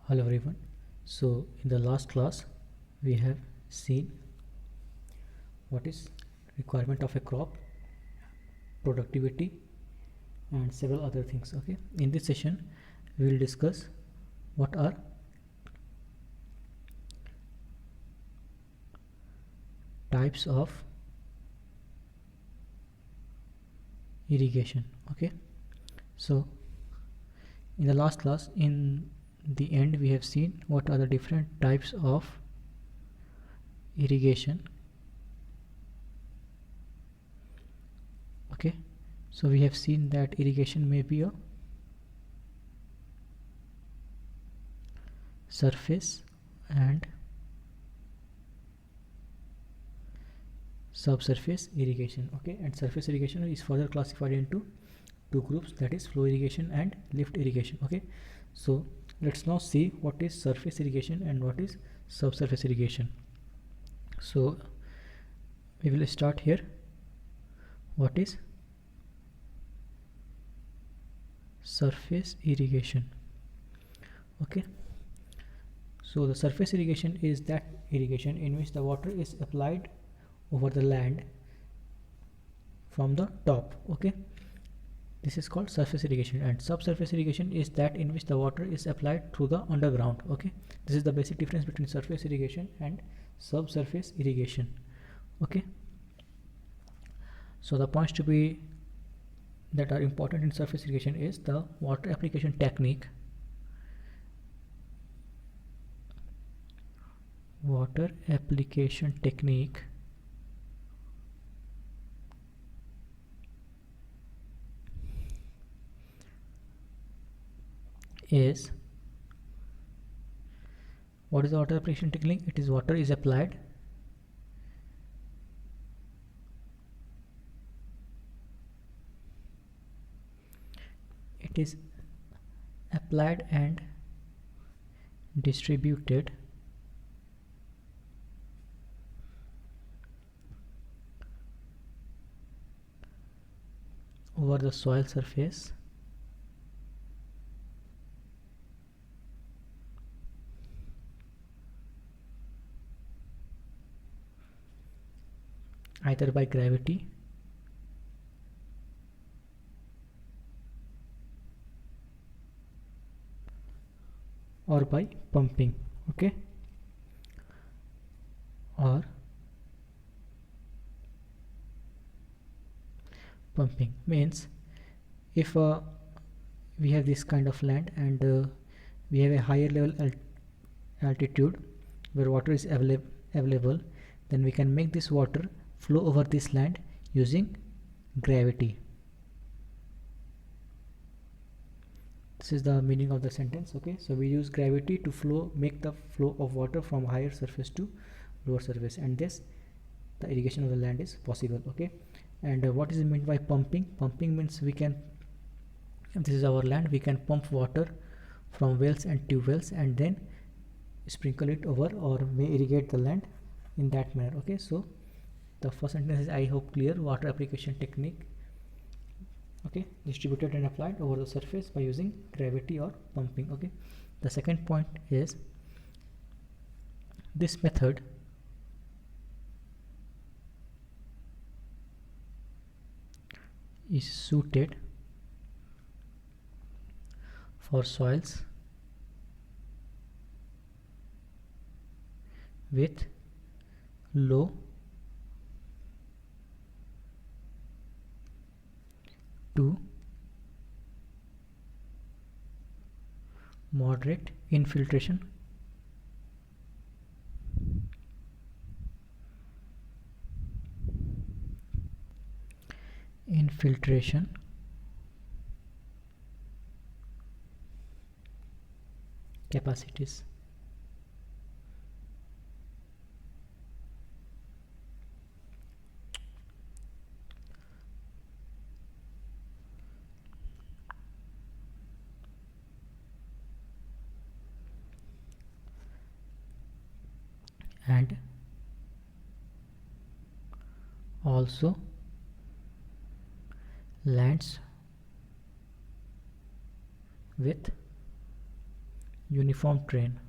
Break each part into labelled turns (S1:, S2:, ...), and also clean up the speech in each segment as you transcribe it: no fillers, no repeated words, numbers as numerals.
S1: Hello everyone. So in the last class we have seen what is requirement of a crop, productivity and several other things. Okay, in this session we will discuss what are types of irrigation. Okay, so in the last class, in the end, we have seen what are the different types of irrigation. Okay, so we have seen that irrigation may be a surface and subsurface irrigation. Okay, and surface irrigation is further classified into two groups, that is flow irrigation and lift irrigation. Okay, so let's now see what is surface irrigation and what is subsurface irrigation. So we will start here. What is surface irrigation? Okay, so the surface irrigation is that irrigation in which the water is applied over the land from the top. Okay, this is called surface irrigation. And subsurface irrigation is that in which the water is applied through the underground. Okay, this is the basic difference between surface irrigation and subsurface irrigation. Okay, so the points to be that are important in surface irrigation is the water application technique, is what is the water application technique? It is water is applied and distributed over the soil surface either by gravity or by pumping. Okay, or pumping means if we have this kind of land and we have a higher level altitude where water is available, then we can make this water flow over this land using gravity. This is the meaning of the sentence. Okay, so we use gravity to make the flow of water from higher surface to lower surface, and this the irrigation of the land is possible. Okay, and what is meant by pumping? Pumping means we can, if this is our land, we can pump water from wells and tube wells and then sprinkle it over or may irrigate the land in that manner. Okay, so the first sentence is, I hope, clear. Water application technique, okay, distributed and applied over the surface by using gravity or pumping. Okay, the second point is this method is suited for soils with low to moderate infiltration capacities. And also lands with Uniform train.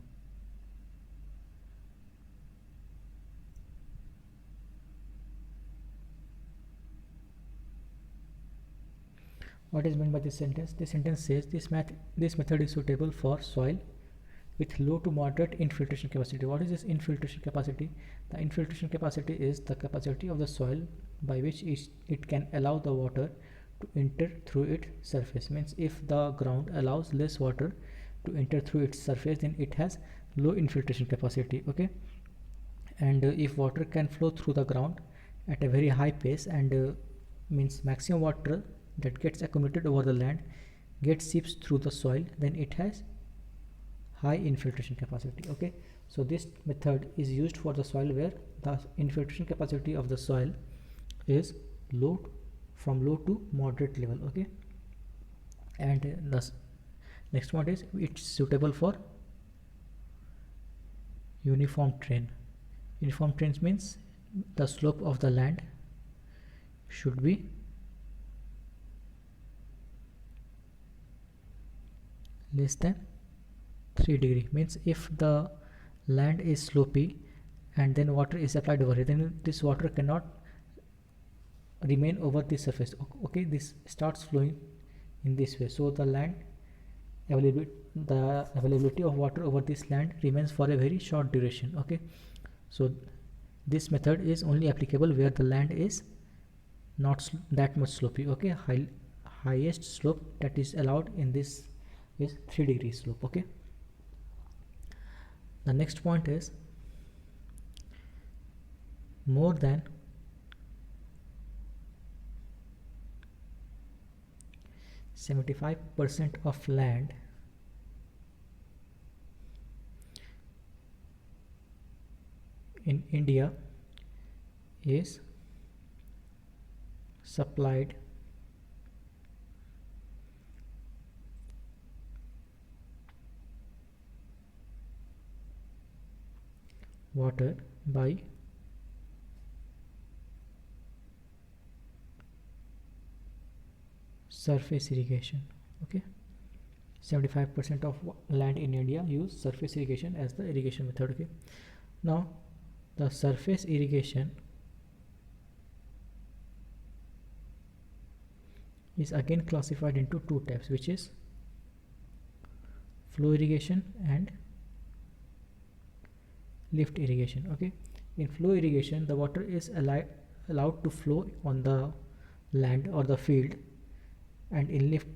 S1: What is meant by this sentence? This sentence says this method is suitable for soil with low to moderate infiltration capacity. What is this infiltration capacity? The infiltration capacity is the capacity of the soil by which it can allow the water to enter through its surface. Means if the ground allows less water to enter through its surface, then it has low infiltration capacity. Okay, and if water can flow through the ground at a very high pace, and means maximum water that gets accumulated over the land gets seeps through the soil, then it has high infiltration capacity. Okay, so this method is used for the soil where the infiltration capacity of the soil is low, from low to moderate level. Okay, and the next one is it's suitable for uniform terrain. Uniform terrain means the slope of the land should be less than 3 degree. Means if the land is slopy and then water is applied over it, then this water cannot remain over the surface. Okay, this starts flowing in this way, so the land availability of water over this land remains for a very short duration. Okay, so this method is only applicable where the land is not that much slopy. Okay, highest slope that is allowed in this is 3 degree slope. Okay, the next point is more than 75% of land in India is supplied water by surface irrigation. Okay, 75% of land in India use surface irrigation as the irrigation method. Okay, now the surface irrigation is again classified into two types, which is flow irrigation and lift irrigation. Okay, in flow irrigation the water is allowed to flow on the land or the field, and in lift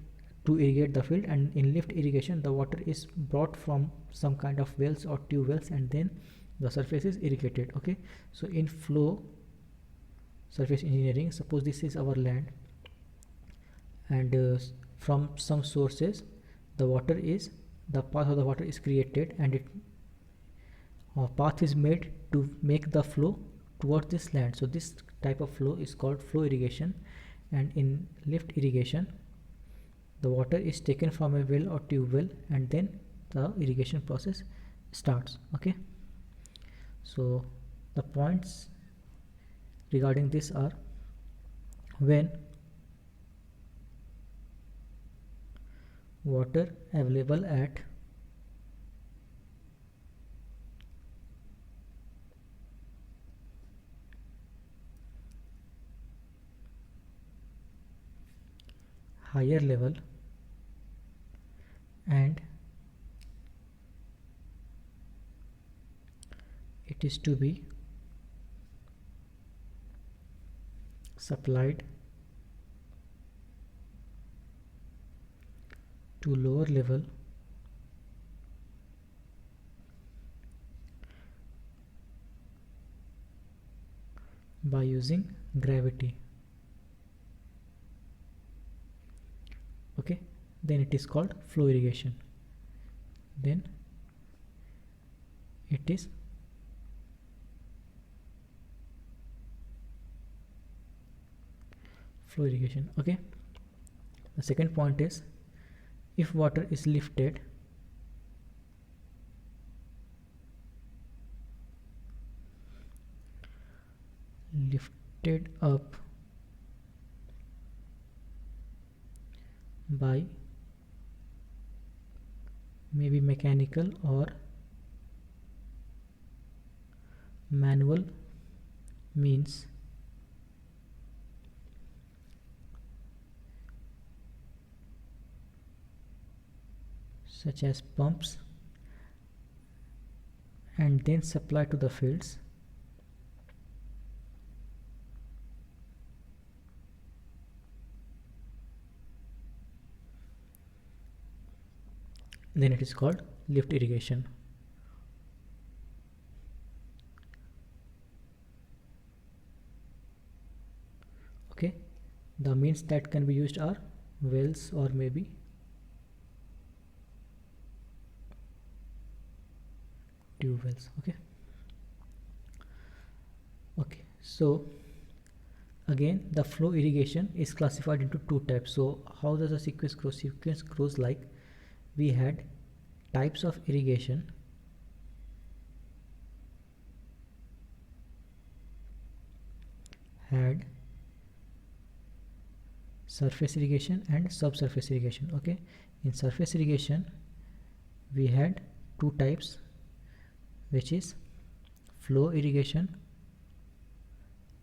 S1: to irrigate the field, and in lift irrigation the water is brought from some kind of wells or tube wells and then the surface is irrigated. Okay, so in flow surface engineering, suppose this is our land and from some sources the path of the water is created, and it path is made to make the flow towards this land. So this type of flow is called flow irrigation. And in lift irrigation the water is taken from a well or tube well and then the irrigation process starts. Okay, so the points regarding this are: when water available at higher level and it is to be supplied to lower level by using gravity. Okay, then it is called flow irrigation. Then it is flow irrigation. Okay, the second point is, if water is lifted up by maybe mechanical or manual means such as pumps and then supply to the fields. Then it is called lift irrigation. Okay, the means that can be used are wells or maybe tube wells. Okay, so again the flow irrigation is classified into two types. So how does the sequence grow? Sequence grows like we had types of irrigation, had surface irrigation and subsurface irrigation. Okay, in surface irrigation we had two types, which is flow irrigation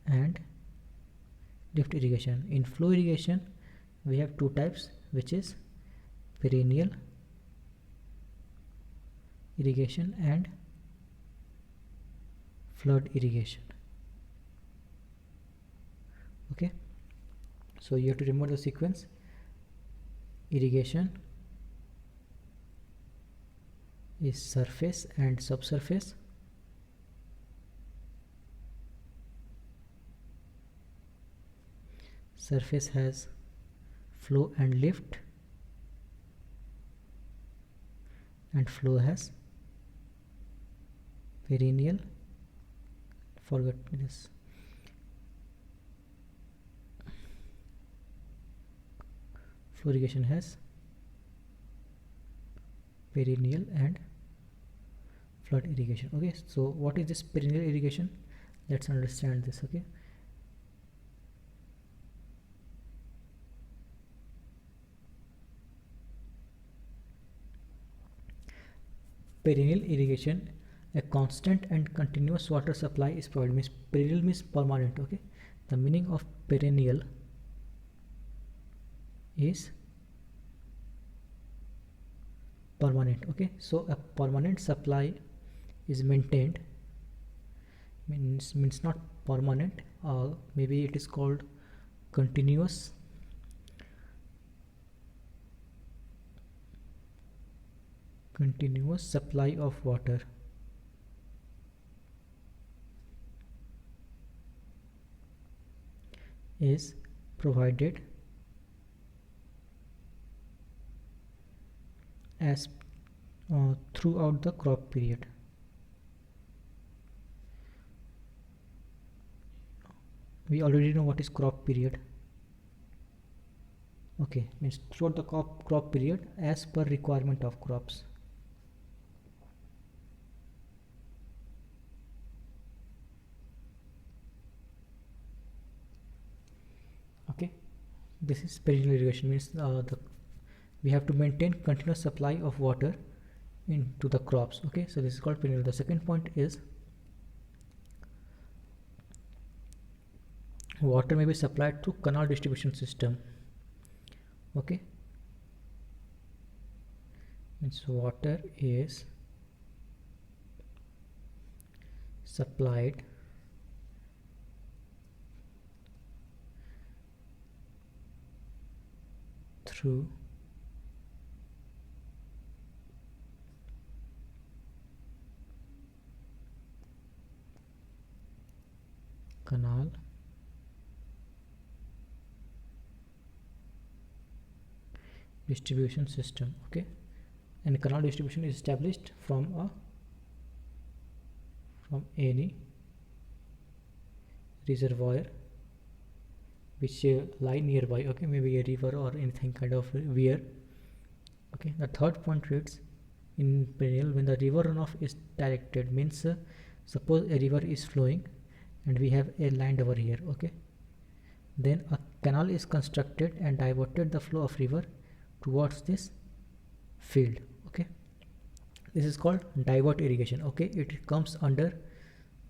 S1: and lift irrigation. In flow irrigation we have two types, which is perennial irrigation and flood irrigation. Okay, so you have to remember the sequence: irrigation is surface and subsurface, surface has flow and lift, and flow has perennial, forget this, flow irrigation has perennial and flood irrigation. Okay, so what is this perennial irrigation? Let's understand this. Okay, perennial irrigation, a constant and continuous water supply is provided. Means perennial means permanent. Okay, the meaning of perennial is permanent. Okay, so a permanent supply is maintained, means not permanent, maybe it is called continuous supply of water. Is provided as throughout the crop period. We already know what is crop period. Okay, means throughout the crop period as per requirement of crops. Okay, this is perennial irrigation, means we have to maintain continuous supply of water into the crops. Okay, so this is called perennial. The second point is water may be supplied through canal distribution system. Okay, means water is supplied through canal distribution system. Okay, and canal distribution is established from any reservoir which lie nearby. Okay, maybe a river or anything kind of weir. Okay, the third point reads, in perennial, when the river runoff is directed, means suppose a river is flowing and we have a land over here. Okay, then a canal is constructed and diverted the flow of river towards this field. Okay, This is called divert irrigation. Okay, it comes under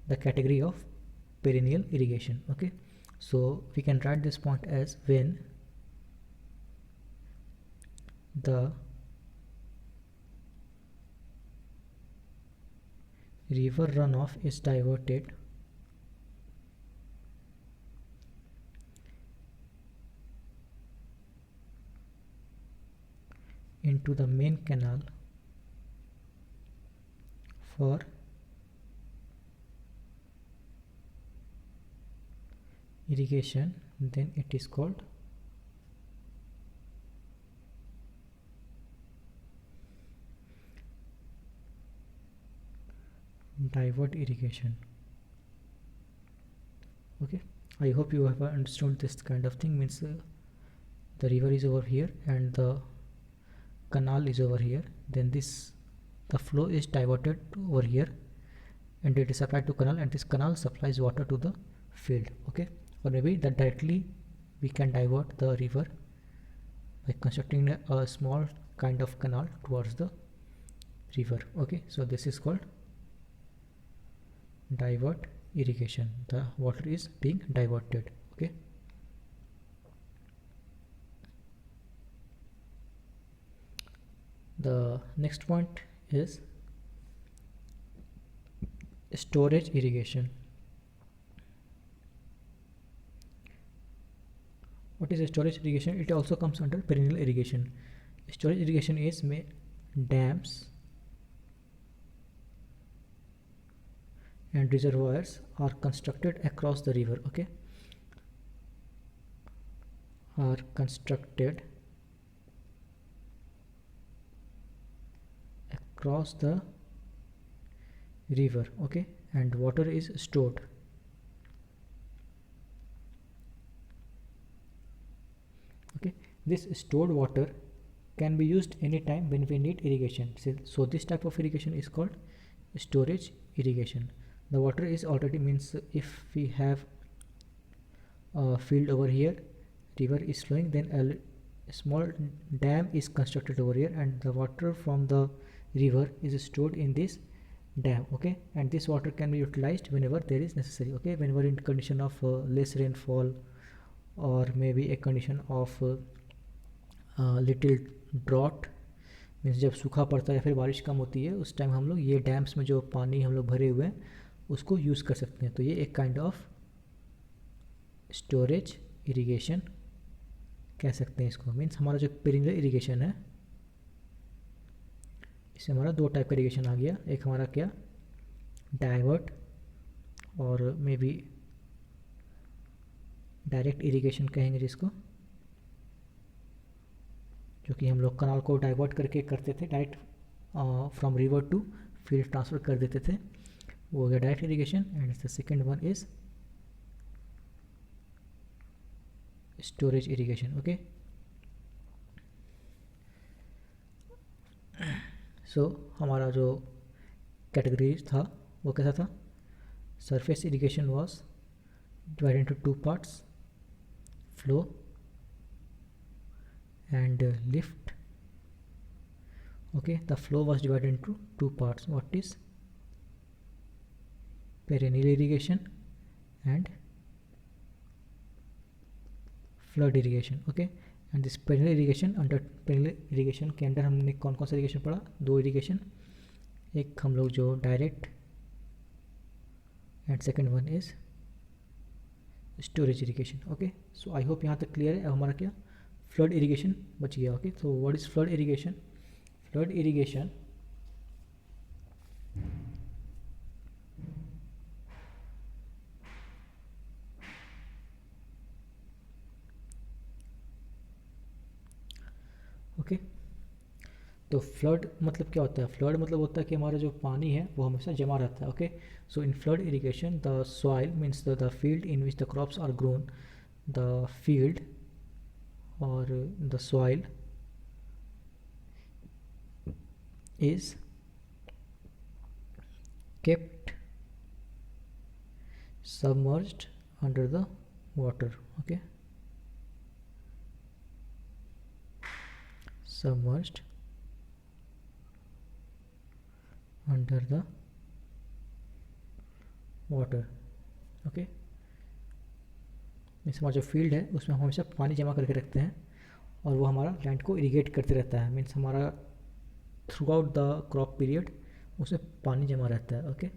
S1: the category of perennial irrigation. Okay, so we can write this point as when the river runoff is diverted into the main canal for irrigation, then it is called divert irrigation. Okay, I hope you have understood this kind of thing. Means the river is over here and the canal is over here, then the flow is diverted over here and it is supplied to canal, and this canal supplies water to the field. Okay, or maybe that directly we can divert the river by constructing a small kind of canal towards the river. Okay, so this is called divert irrigation. The water is being diverted. Okay, the next point is storage irrigation. What is storage irrigation? It also comes under perennial irrigation. Storage irrigation is dams and reservoirs are constructed across the river. Okay, are constructed across the river. Okay, and water is stored. Okay, this stored water can be used anytime when we need irrigation. So this type of irrigation is called storage irrigation. The water is already, means if we have a field over here, river is flowing, then a small dam is constructed over here and the water from the river is stored in this dam. Okay, and this water can be utilized whenever there is necessary. Okay, whenever in condition of less rainfall or maybe a condition of little drought, means जब सूखा पड़ता है या फिर बारिश कम होती है, उस टाइम हम लोग ये डैम्स में जो पानी हम लोग भरे हुए हैं उसको यूज़ कर सकते हैं. तो ये एक काइंड ऑफ स्टोरेज इरिगेशन कह सकते हैं इसको. मीन्स हमारा जो पेरिनियल इरिगेशन है, इससे हमारा दो टाइप का इरिगेशन आ गया. एक हमारा क्या, डाइवर्ट और मे बी डायरेक्ट इरिगेशन कहेंगे जिसको, जो कि हम लोग कनाल को डाइवर्ट करके करते थे, direct from river to field transfer कर देते थे, वो हो गया direct irrigation. And the second one is storage irrigation. Okay, so हमारा जो कैटेगरी था वो कैसा था, surface irrigation was divided into two parts, flow and lift. Okay, the flow was divided into two parts. What is perennial irrigation and flood irrigation. Okay, and this perennial irrigation, under perennial irrigation के अंदर हमने कौन कौन सा irrigation पढ़ा, दो irrigation, एक हम लोग जो direct and second one is storage irrigation. Okay, so I hope यहाँ तक क्लियर है. अब हमारा क्या, फ्लड इरिगेशन बच गया. ओके, तो what is flood irrigation? Flood irrigation okay, तो फ्लड मतलब क्या होता है? फ्लड मतलब होता है कि हमारा जो पानी है वो हमेशा जमा रहता है. Okay, so in flood irrigation the soil means the field in which the crops are grown, the field और the soil is kept submerged under the water. Okay, submerged under the water. Okay, means हमारा जो field है उसमें हम हमेशा पानी जमा करके रखते हैं और वो हमारा लैंड को इरिगेट करते रहता है। मीन्स हमारा through out the crop period उसमें पानी जमा रहता है। ओके,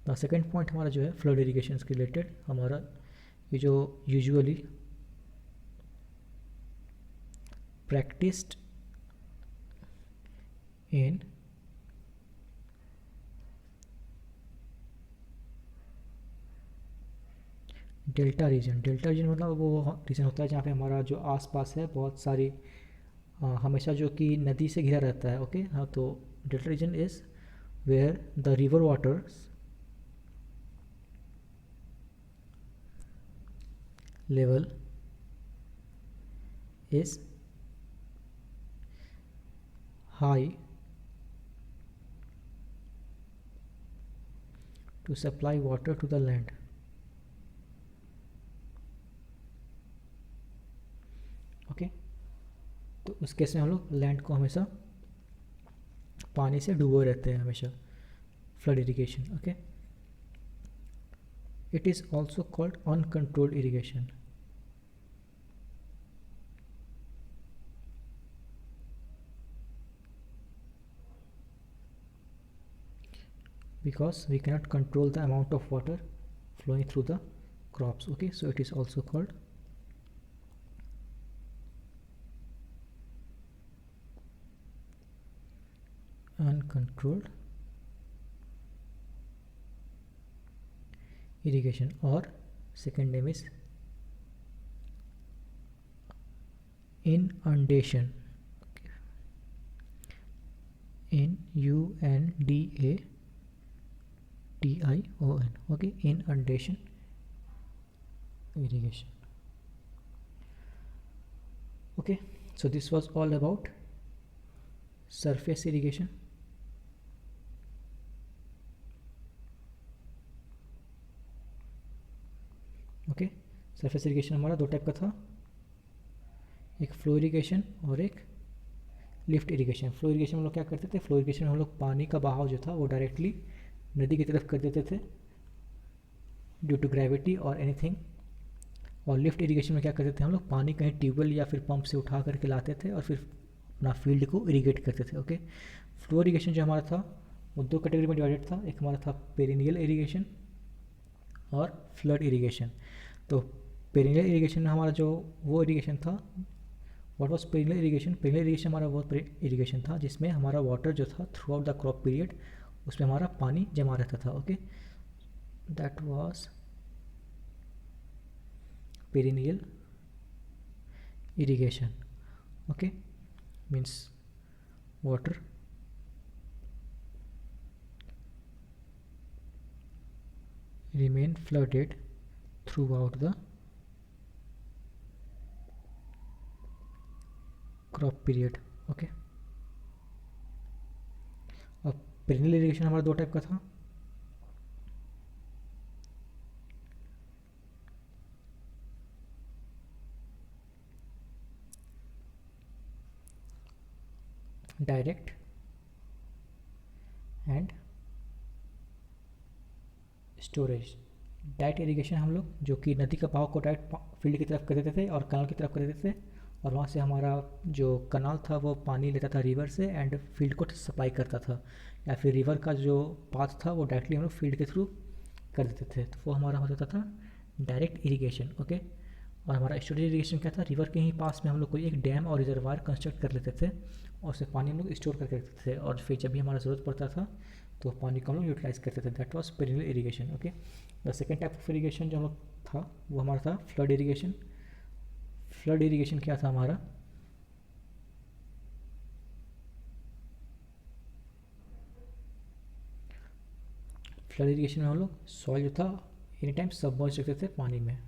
S1: द सेकेंड पॉइंट हमारा जो है फ्लड इरीगेशन के रिलेटेड, हमारा ये जो usually practised in delta region. Delta region मतलब वो रीजन होता है जहाँ पे हमारा जो आसपास है बहुत सारी हमेशा जो कि नदी से घिरा रहता है। ओके, हाँ, तो delta region is where the river waters level is high to supply water to the land। Okay, तो उस केस में हम लोग लैंड को हमेशा पानी से डूबे रहते हैं हमेशा, flood irrigation. Okay, it is also called uncontrolled irrigation. because we cannot control the amount of water flowing through the crops। okay, so it is also called uncontrolled irrigation, or second name is inundation। Inundation। okay, inundation irrigation। okay, so this was all about surface irrigation। Okay, surface irrigation हमारा दो type का था, एक flow irrigation और एक lift irrigation. Flow irrigation में हम लोग क्या करते थे, फ्लो इरिगेशन में हम लोग पानी का बहाव जो था वो डायरेक्टली नदी की तरफ कर देते थे ड्यू टू ग्रेविटी और एनीथिंग। और लिफ्ट इरिगेशन में क्या करते थे, हम लोग पानी कहीं ट्यूबवेल या फिर पंप से उठा करके लाते थे और फिर अपना फील्ड को इरिगेट करते थे। ओके, फ्लो इरिगेशन जो हमारा था वो दो कैटेगरी में डिवाइडेड था, एक हमारा था पेरिनियल इरिगेशन और फ्लड इरिगेशन। तो पेरिनियल इरिगेशन में हमारा जो वो इरिगेशन था, what was perennial irrigation, perennial irrigation हमारा वो इरिगेशन था जिसमें हमारा वाटर जो था throughout the crop period उसमें हमारा पानी जमा रहता था। Okay, that was perennial irrigation। okay, means water remain flooded throughout the crop period। okay, अब पेरिनियल इरिगेशन हमारा दो टाइप का था, direct and storage. Direct irrigation हम लोग जो कि नदी का बहाव को डायरेक्ट फील्ड की तरफ कर देते थे और कनाल की तरफ कर देते थे और वहाँ से हमारा जो कनाल था वो पानी लेता था रिवर से एंड फील्ड को सप्लाई करता था, या फिर रिवर का जो पाथ था वो डायरेक्टली हम लोग फील्ड के थ्रू कर देते थे, तो वो हमारा हो जाता था डायरेक्ट इरिगेशन। ओके, और हमारा स्टोरेज इरिगेशन क्या था, रिवर के ही पास में हम लोग कोई एक डैम और रिजर्वायर कंस्ट्रक्ट कर लेते थे और उससे पानी हम लोग स्टोर करके रखते थे और फिर जब भी हमारा ज़रूरत पड़ता था तो पानी को हम लोग यूटिलाइज करते थे। That was perennial irrigation. Okay, the second type of irrigation जो हम लोग था वो हमारा था फ्लड इरिगेशन। फ्लड इरिगेशन क्या था हमारा, फ्लड इरिगेशन में हम लोग सॉइल जो था एनी टाइम सबमर्ज रखते थे पानी में।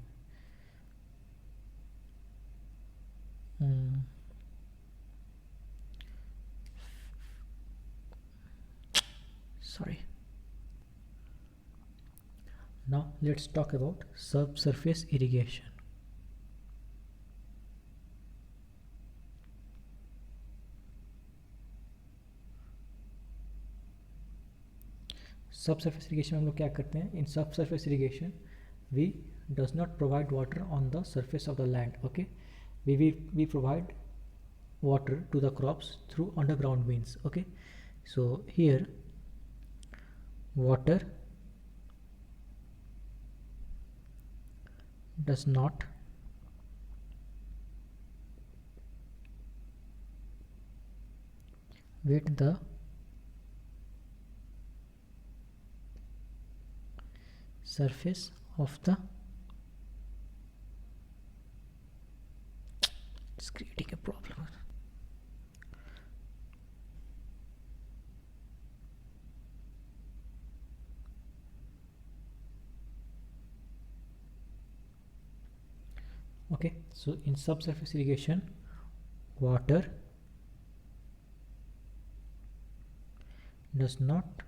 S1: sorry, now let's talk about subsurface irrigation। Subsurface irrigation में हम लोग क्या करते हैं, in subsurface irrigation we does not provide water on the surface of the land. Okay, we provide water to the crops through underground means. Okay, so here water does not wet the surface of the, it's creating a problem. Okay, so in subsurface irrigation water does not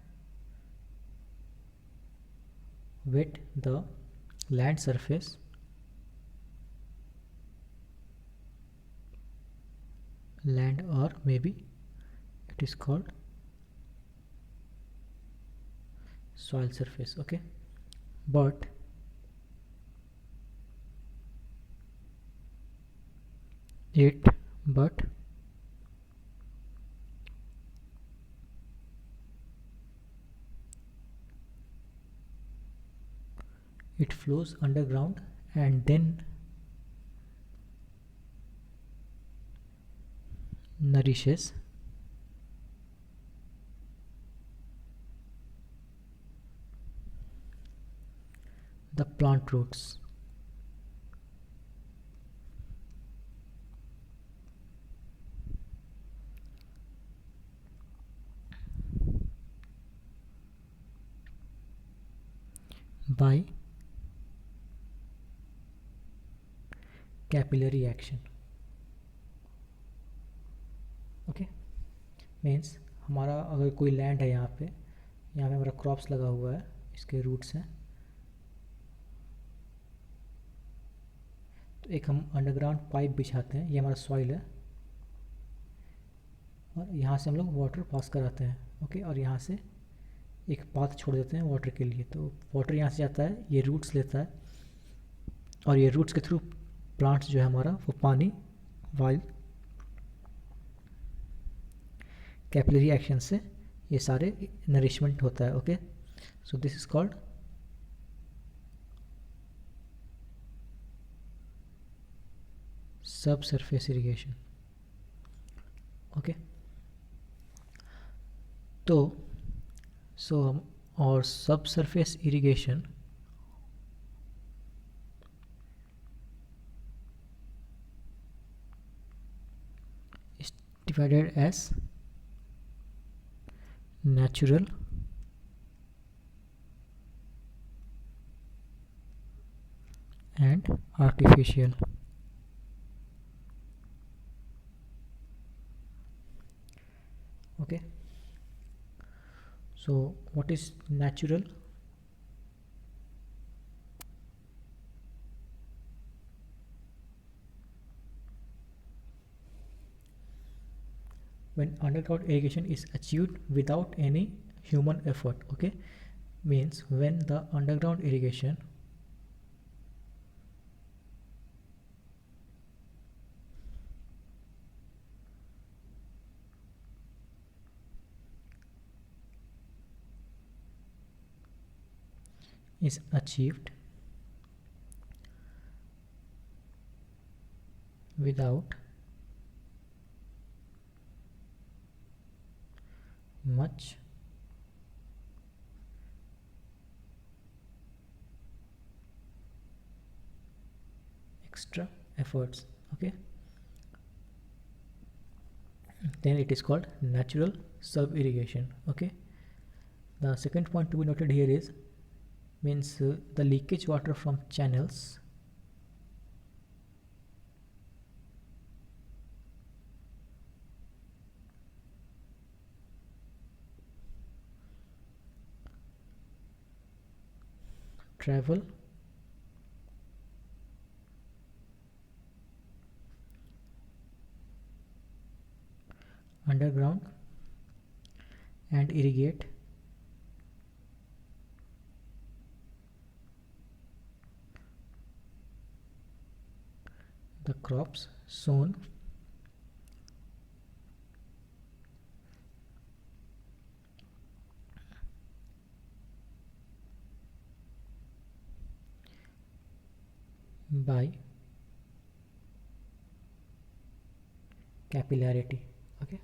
S1: wet the land surface land, or maybe it is called soil surface. Okay, but it but it flows underground and then nourishes the plant roots. By capillary action. Okay, means हमारा अगर कोई land है यहाँ पे हमारा crops लगा हुआ है, इसके रूट्स हैं, तो एक हम अंडरग्राउंड पाइप बिछाते हैं, ये हमारा सॉइल है, और यहाँ से हम लोग वाटर पास कराते हैं. ओके, और यहाँ से एक पाथ छोड़ देते हैं वाटर के लिए, तो वाटर यहाँ से जाता है, ये रूट्स लेता है, और ये रूट्स के थ्रू प्लांट्स जो है हमारा वो पानी वाइल कैपिलरी एक्शन से ये सारे नरिशमेंट होता है. Okay, so this is called सब सरफेस इरिगेशन. ओके, तो सो हम और सब surface irrigation is divided as natural and artificial. Okay, so what is natural? When underground irrigation is achieved without any human effort. Okay, means when the underground irrigation is achieved without much extra efforts. Okay, then it is called natural sub irrigation. Okay, the second point to be noted here is means the leakage water from channels travel underground and irrigate the crops sown by capillarity. Okay,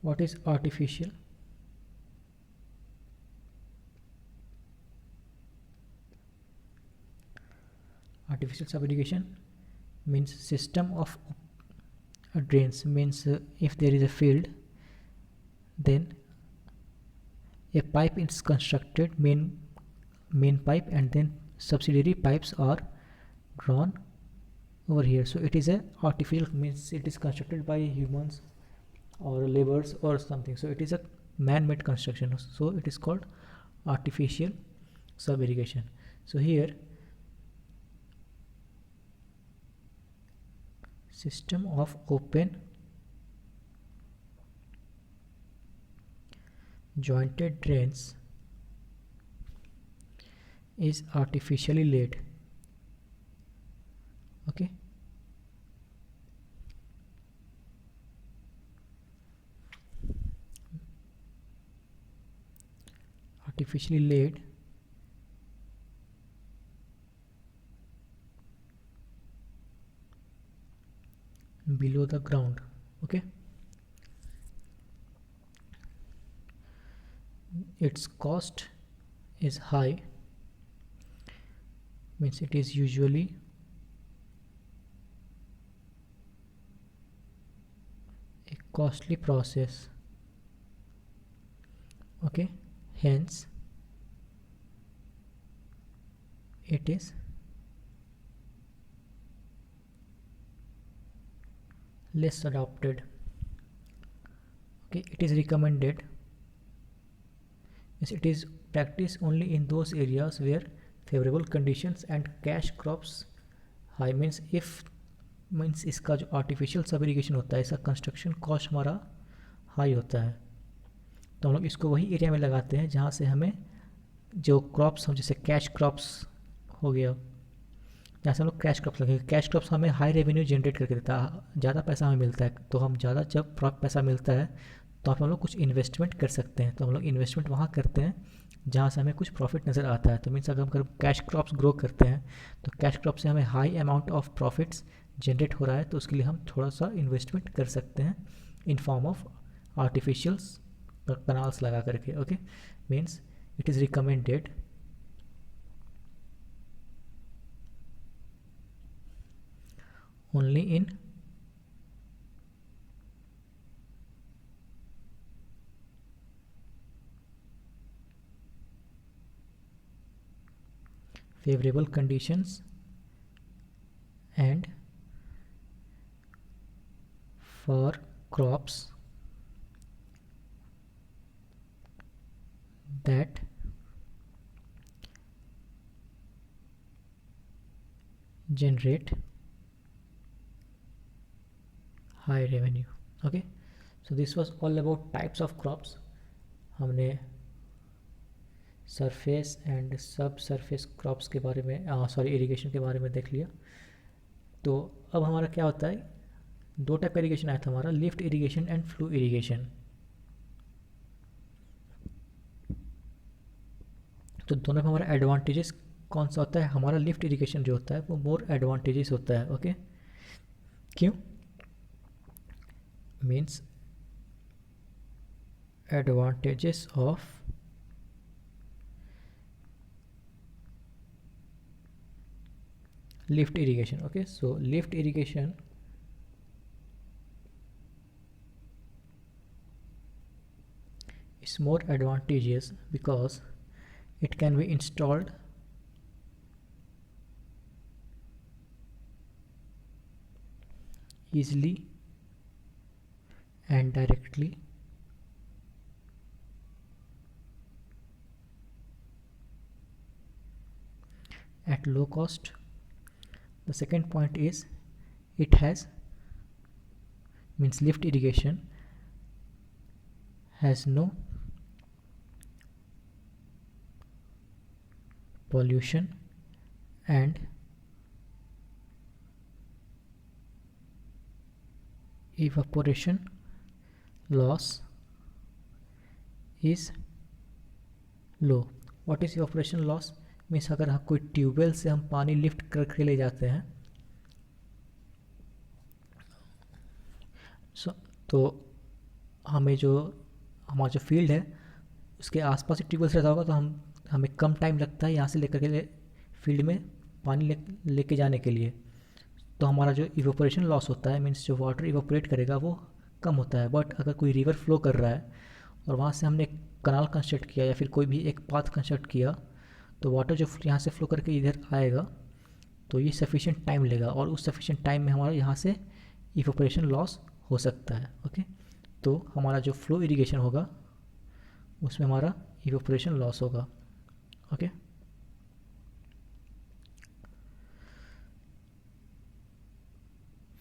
S1: what is artificial? Artificial sub-irrigation means system of drains, means if there is a field, then a pipe is constructed, main pipe, and then subsidiary pipes are drawn over here. So it is a artificial, means it is constructed by humans or laborers or something. So it is a man-made construction, so it is called artificial sub-irrigation. So here system of open jointed drains is artificially laid. Okay, artificially laid below the ground. Okay, its cost is high, means it is usually a costly process. Okay, hence it is less adopted. Okay, it is recommended, yes, it is practiced only in those areas where favorable conditions and cash crops high, means if, means इसका जो artificial सब irrigation होता है, इसका construction cost हमारा high होता है, तो हम लोग इसको वही एरिया में लगाते हैं जहाँ से हमें जो क्रॉप्स हम, जैसे कैश क्रॉप्स हो गया, जहाँ से हम लोग कैश क्रॉप्स लगेंगे, कैश क्रॉप्स हमें हाई रेवेन्यू जनरेट करके देता है, ज़्यादा पैसा हमें मिलता है, तो हम ज़्यादा जब पैसा मिलता है तो हम लोग कुछ इन्वेस्टमेंट कर सकते हैं, तो हम लोग इन्वेस्टमेंट वहाँ करते हैं जहाँ से हमें कुछ प्रॉफिट नज़र आता है। तो मीन्स अगर हम कैश क्रॉप्स ग्रो करते हैं तो कैश क्रॉप से हमें high amount of profits generate हो रहा है, तो उसके लिए हम थोड़ा सा इन्वेस्टमेंट कर सकते हैं in form of artificials canals लगा करके। Okay, means it is recommended only in favorable conditions and for crops that generate high revenue. Okay, so this was all about types of crops. हमने surface and सब surface crops के बारे में, sorry, irrigation के बारे में देख लिया। तो अब हमारा क्या होता है, दो टाइप का इरिगेशन आया था हमारा, lift irrigation and flow irrigation. तो दोनों में हमारा एडवांटेजेस कौन सा होता है, हमारा लिफ्ट इरिगेशन जो होता है वो मोर एडवांटेजेस होता है। ओके, क्यों? Means advantages of lift irrigation. Okay, so lift irrigation is more advantageous because it can be installed easily and directly at low cost. The second point is it has, means lift irrigation has no pollution and evaporation loss is low. What is evaporation loss? Means अगर हम कोई tubewell से हम पानी lift करके ले जाते हैं तो हमें जो हमारा जो फील्ड है उसके आसपास एक ट्यूबवेल से रहता होगा तो हमें कम टाइम लगता है यहाँ से लेकर के फील्ड में पानी लेके जाने के लिए। तो हमारा जो इवेपोरेशन लॉस होता है मीन्स जो वाटर इवेपोरेट करेगा वो कम होता है। बट अगर कोई रिवर फ्लो कर रहा है और वहाँ से हमने एक कनाल कंस्ट्रक्ट किया या फिर कोई भी एक पाथ कंस्ट्रक्ट किया तो वाटर जो यहाँ से फ्लो करके इधर आएगा तो ये सफिशिएंट टाइम लेगा और उस सफिशिएंट टाइम में हमारा यहाँ से इवेपोरेशन लॉस हो सकता है। ओके, तो हमारा जो फ्लो इरिगेशन होगा उसमें हमारा इवेपोरेशन लॉस होगा। Okay,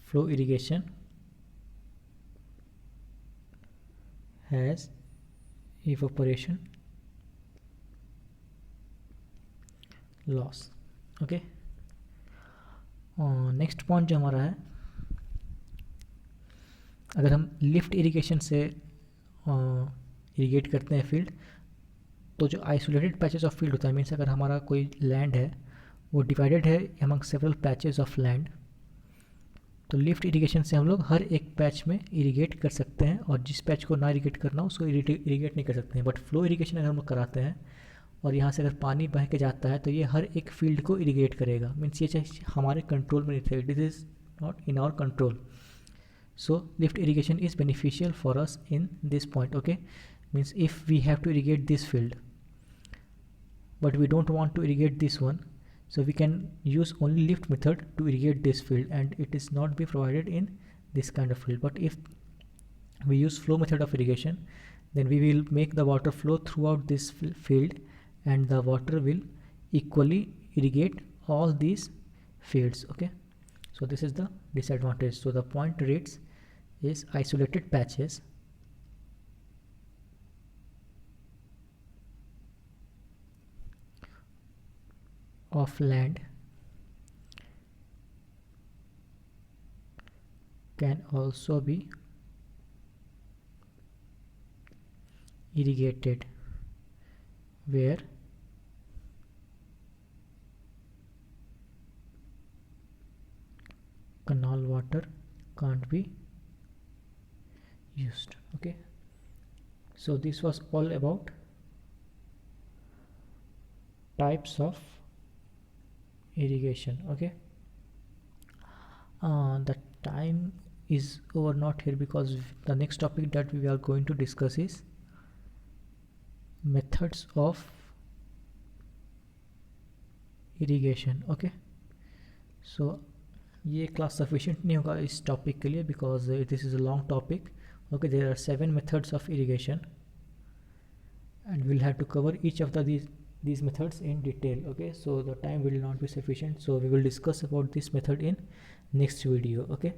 S1: flow irrigation has evaporation loss। Okay, next point जो हमारा है, अगर हम लिफ्ट इरिगेशन से इरिगेट करते हैं फील्ड तो जो आइसोलेटेड पैचेस ऑफ फील्ड होता है मीन्स अगर हमारा कोई लैंड है वो डिवाइडेड है among several patches of land तो लिफ्ट इरिगेशन से हम लोग हर एक पैच में इरिगेट कर सकते हैं और जिस पैच को ना इरिगेट करना उसको इरिगेट नहीं कर सकते हैं। बट फ्लो इरिगेशन अगर हम लोग कराते हैं और यहाँ से अगर पानी बह के जाता है तो ये हर एक फील्ड को इरिगेट करेगा। मीन्स ये चाहे हमारे कंट्रोल में नहीं था, it is not in our control. So lift irrigation is beneficial for us in this point. Okay, means if we have to irrigate this field but we don't want to irrigate this one, so we can use only lift method to irrigate this field and it is not be provided in this kind of field. But if we use flow method of irrigation then we will make the water flow throughout this field and the water will equally irrigate all these fields. Okay, so this is the disadvantage. So the point reads is isolated patches of land can also be irrigated where canal water can't be used. Okay, so this was all about types of irrigation. Okay, the time is over not here because the next topic that we are going to discuss is methods of irrigation. Okay, so ये class sufficient नहीं होगा इस topic के लिए because this is a long topic. Okay, there are 7 methods of irrigation and we'll have to cover each of these methods in detail. Okay, so the time will not be sufficient, so we will discuss about this method in next video. Okay,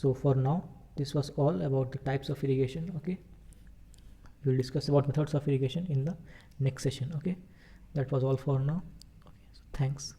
S1: so for now this was all about the types of irrigation. Okay, we will discuss about methods of irrigation in the next session. Okay, that was all for now. Okay, so thanks.